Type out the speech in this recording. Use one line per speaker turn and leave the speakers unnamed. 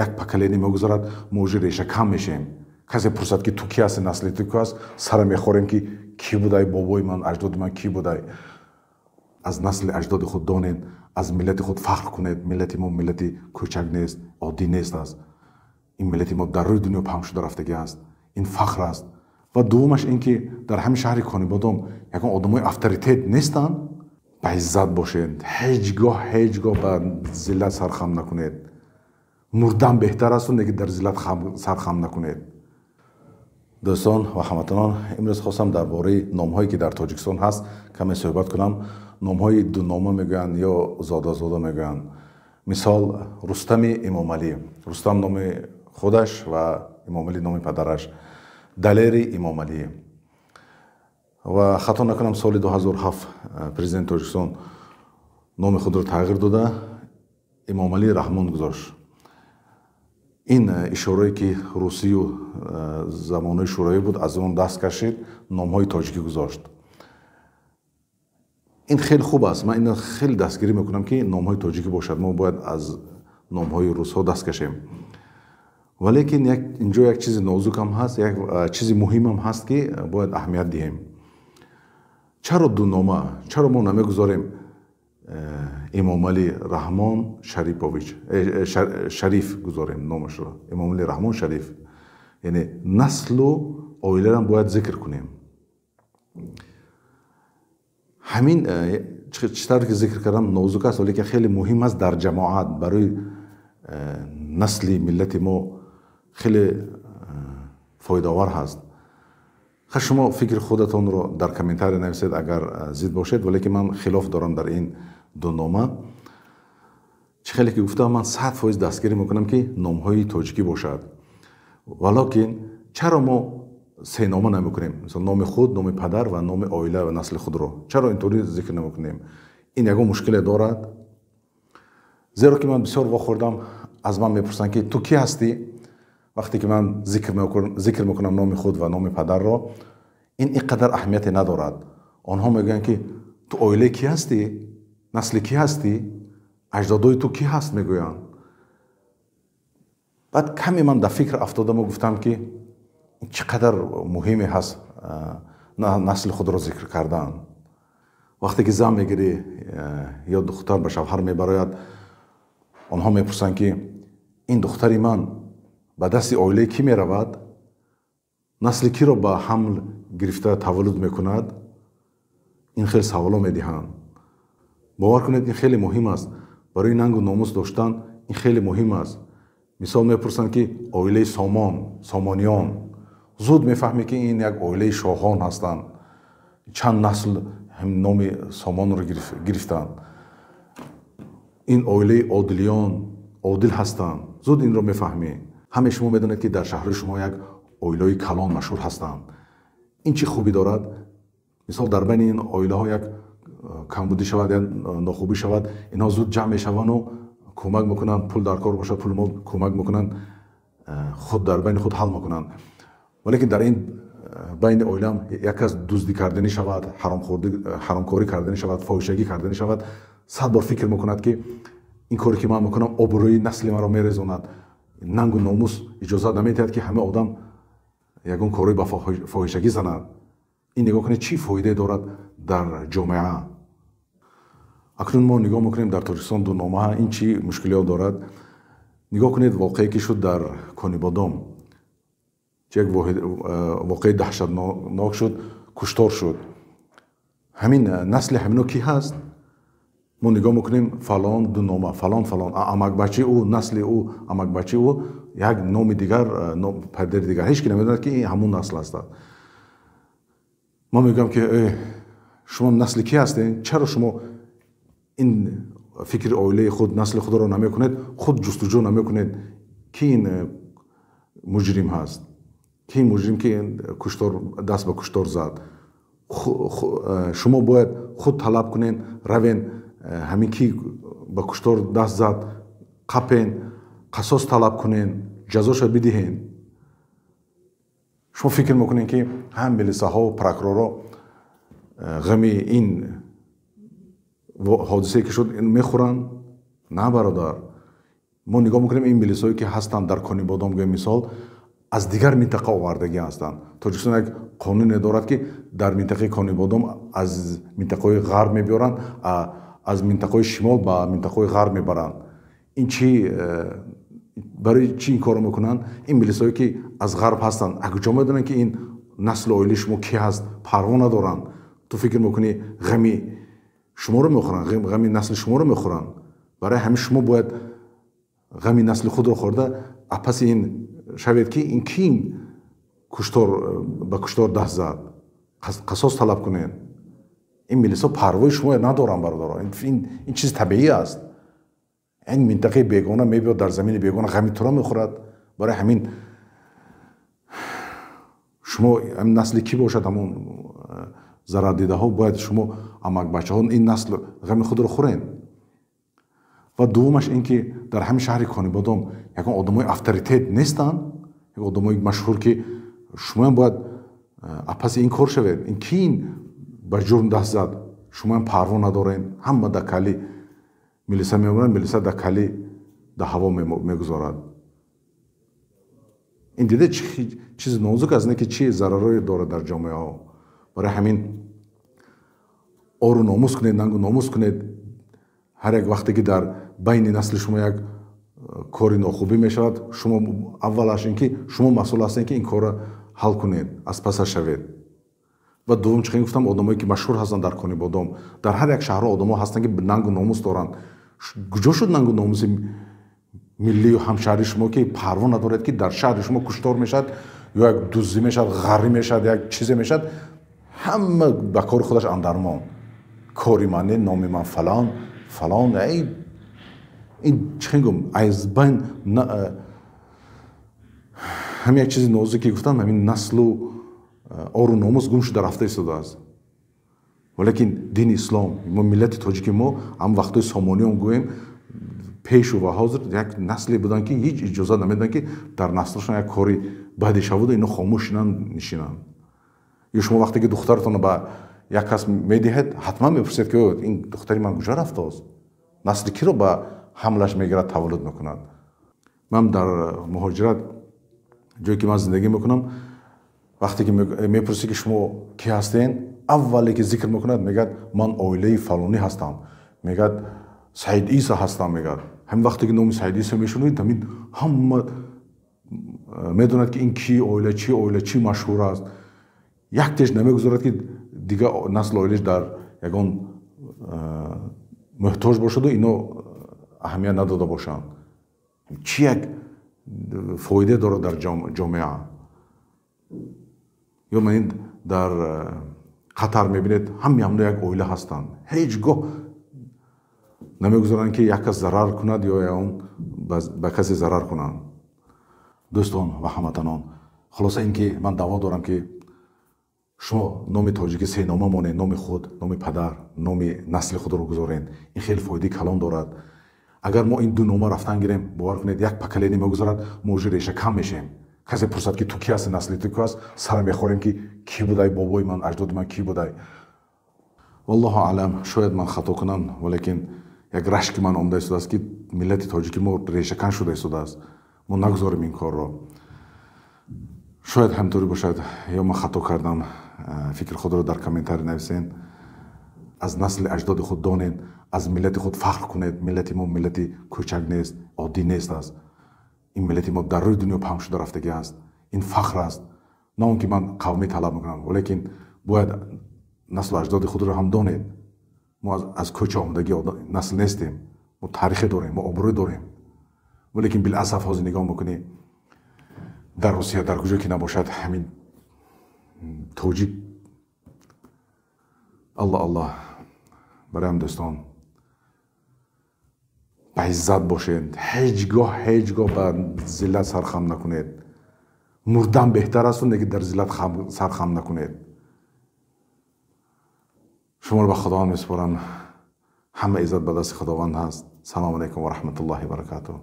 یک поколение میگذارد ما уже ریشه کم میشیم. کسی پرسد که تو کی هستی، نسل تو کی هست، سر میخوریم که کی بودای بابای من، اجداد من کی بودای. از نسل اجداد خود دانید، از ملت خود فخر کنید. ملت ما ملت کوچک نیست، عادی نیست است. این ملت ما در روی دنیا پهن شده رفتگی است. این فخر است. و دومش این که در همین شهر کانیبادام یکان آدمای اتوریته نیستن. به عزت باشید. هیچگاه به ذلت سرخم نکنید. مردن بهتر است نگه در ذلت سرخم نکنید. دوستان و هموطنان، امروز خواستم درباره نام‌هایی که در تاجیکستان هست کمی صحبت کنم. نام‌های دو نامه میگن یا زاده میگن. مثال رستم امام علی. رستم نام خودش و امام علی نام پدرش. دلیر امام علی. و خطا نکنم سال 2007 پرزیدنت تاجیکستان نام خود را تغییر داده امام علی رحمان گذاشت. این اشاره که روسی و زمانه شورایی بود از اون دست کشید، نام‌های تاجیکی گذاشت. این خیلی خوب است. من این خیلی دستگیری میکنم که نام‌های تاجیکی باشد. ما باید از نام‌های روس‌ها دست کشیم. ولیکن اینجا یک چیز نازک هم هست، یک چیز مهم هم هست که باید اهمیت دهیم. چرا دو نامه؟ چرا ما نمیگذاریم امام علی رحمان شریفویچ شریف گذاریم نامش را؟ امام علی رحمان شریف، یعنی نسل و عائله را باید ذکر کنیم. همین چطور که ذکر کردم نازک است ولی که خیلی مهم است در جماعت برای نسل ملت ما خیلی فایده آور هست. شما فکر خودتان رو در کامنتار نویسید اگر زید باشد، ولی که من خلاف دارم در این دو نامه. چه خیلی که گفتم من 100% دستگیری میکنم که نام‌های تاجیکی باشد. ولیکن چرا ما سه نامه نمیکنیم؟ مثلا نام خود، نام پدر و نام عائله و نسل خود رو چرا اینطوری ذکر نمیکنیم؟ این یگان مشکل دارد. زیرا که من بسیار واخوردم از من میپرسن که تو کی هستی؟ وقتی که من ذکر میکنم نام خود و نام پدر را، این اینقدر اهمیت ندارد. آنها میگن که تو عائله کی هستی؟ نسل کی هستی؟ اجدادای تو کی هست میگوین. بعد کمی من در فکر افتادم و گفتم که چقدر مهمی هست نسل خود را ذکر کردن. وقتی که زن میگیری یا دختر به شوهر میبراید، آنها میپرسن که این دختری من به دست عائله کی می رود؟ نسل کی را به حمل گرفته تولد میکند؟ این خیلی سوالا میدهند. باور کنید این خیلی مهم است. برای ننگ و ناموس داشتن این خیلی مهم است. مثال میپرسند که عائله سامانیان، زود میفهمی که این یک عائله شاهان هستند. چند نسل هم نام سامان را گرفتند. این عائله عادلیان عادل هستند. زود این را میفهمی. همه شما میدونید که در شهر شما یک عائله کلان مشهور هستند. این چه خوبی دارد؟ مثال در بین این عائله ها یک کمبودی شود یا ناخوبی شود، اینها زود جمع میشوند و کمک میکنن. پول در کار باشد پول ما کمک میکنن، خود در بین خود حل میکنن. ولی که در این بین عائله هم یک از دزدی کردنی شود، حرامکاری کردنی شود، فاحشگی کردنی شود، 100 بار فکر میکند که این کاری که من میکنم آبروی نسل من را میرزاند. ننگ و ناموس اجازه نمیدهد که همه آدم یگان کاری با فاحشگی زنند. این نگاه کنید چی فایده دارد در جامعه. اکنون ما نگاه میکنیم در تاجیکستان دو نامه این چی مشکلیات دارد. نگاه کنید واقعی که شد در کانیبادام، چه یک واقعی دهشتناک شد، کشتار شد. همین نسل همینو کی هست؟ ما نگاه میکنیم فلان دو نامه، فلان امک بچه او، نسل او، امک بچه او، یک نام دیگر، نام پدر دیگر. هیچ کی نمیدونه که این همون نسل است. ما میگم که شما نسل کی هستین؟ چرا شما این فکر عائله خود، نسل خود را نمیکنید؟ خود جستجو نمیکنید کی این مجرم هست؟ کی مجرم که کشتار دست به کشتار زد؟ شما باید خود طلب کنین، روین همین کی به کشتار دست زد قپین، قصاص طلب کنین، جزاش بدهین. شما فکر میکنین که هم ملیسه ها و پروکورورها غمی این حادثه که شد میخورن؟ نه برادر. ما نگاه میکنیم این ملیسایی که هستند در کنی بادامگاه مثال از دیگر منطقه آوردگی هستند. تاجیکستان یک قانون دارد که در منطقه کنی بادام از منطقه غرب میبرند، از منطقه شمال به منطقه غرب میبرند. این چی برای چی این کارو میکنن؟ این ملیسایی که از غرب هستند اگه جا میدونن که این نسل اویلی شما کی هست پروا ندارن، تو فکر میکنی غمی شما رو میخورن، غمی نسل شما رو میخورن. برای همین شما باید غمی نسل خود رو خورده پس این شوید که این کی کشتار به کشتار دست زد، قصاص طلب کنین. این ملیسا پروای شما ندارن برادران. این چیز طبیعی است. این منطقه بیگانه میبید در زمین بیگانه غمی تو را میخورد. برای همین شما هم نسل کی باشد همون ضرر دیده ها باید شما امک بچه ها این نسل غم خود رو خورین. و دومش این که در همین شهر کنی بادام یکان آدمای افطریتیت نیستن، یک آدمای مشهور که شما هم باید پس این کار شوید. این کی این به جرم دست زد شما هم پروا ندارین. همه در کلی ملیسا میمونن، ملیسا در کلی در هوا میگذارد. این دیده چیز نازک از اینه که چی ضررایی داره در جامعه ها. برای همین آرو ناموس کنید، ننگو ناموس کنید. هر یک وقتی که در بین نسل شما یک کاری ناخوبی میشود، شما اولش این که شما مسئول هستین که این کار حل کنید، از پس شوید. و دوم چه گفتم آدمایی که مشهور هستن در کنی بادام، در هر یک شهر آدما هستن که ننگ و ناموس دارن. کجا شد ننگ و ناموس ملی و همشهری شما که پروا ندارد که در شهر شما کشتار میشد یا یک دزدی میشد، غری میشد، یک چیزی میشد، همه به کار خودش اندرمان. کاری منه، نام من فلان فلان. این چه گم از بین همین یک چیز نازکی گفتم، همین نسل و آر و ناموس گم شده رفته ایستاده است. ولیکن دین اسلام، ما ملت تاجیک ما هم وقتای سامانی هم گوییم پیش و حاضر یک نسلی بودن که هیچ اجازه نمیدن که در نسلشون یک کاری بعدی شود اینا خاموش نشینن. یا شما وقتی که دخترتون به یک کس میدهید حتما میپرسید که این دختری من کجا رفته است، نسل کی رو به حملش میگیرد تولد میکند. من در مهاجرت جایی که من زندگی میکنم وقتی که میپرسی که شما کی هستین، اولی که ذکر میکند میگد من عائله فلانی هستم، میگد سعید عیسی هستم. میگد همین وقتی که نام سعید عیسی میشنوید همین همه میدوند که این کی عائله چی مشهور است. یک تیش نمیگذارد که دیگه نسل عائلش در یگان محتاج باشد و اینو اهمیت نداده باشند. چی یک فایده داره در جامعه. یا من در قطر میبینید همه یک عائله هستند، هیچگاه نمیگذارند که یک کس ضرر کند یا اون به کسی ضرر کنند. دوستان و هموطنان، خلاصه اینکه من دعوا دارم که شما نام تاجیک سه نامه مانه، نام خود، نام پدر، نام نسل خود رو گذارین. این خیلی فایده کلان دارد. اگر ما این دو نامه رفتن گیریم باور کنید یک پکلی نمیگذارد، موج ریشه کم میشیم. کسی پرسد که تو کی هستی، نسل تو کی است، سر میخوریم که کی بودای بابای من، اجداد من کی بودای. والله اعلم، شاید من خطا کنم ولیکن یک رشک من آمده شده است که ملت تاجیک ما ریشه کن شده شده است. ما نگذاریم این کار را. شاید همطوری باشد یا من خطا کردم. فکر خود رو در کامنتار نویسین. از نسل اجداد خود دانین، از ملت خود فخر کنید. ملت ما ملت کوچک نیست، عادی نیست است. این ملت ما در روی دنیا پهن شده رفتگی است. این فخر است. نه اون که من قومی طلب میکنم، ولیکن باید نسل اجداد خود رو هم دانید. ما از کوچه آمدگی نسل نیستیم. ما تاریخ داریم، ما آبروی داریم. ولیکن بالاسف حاضر نگاه میکنی در روسیه در کجا که نباشد همین توجیک. الله برای هم دوستان به عزت باشید. هیچگاه به ذلت سرخم نکنید. مردن بهتر است و در ذلت سرخم نکنید. شما رو به خداوند میسپارم. همه عزت به دست خداوند هست. سلام علیکم و رحمت الله و برکاته.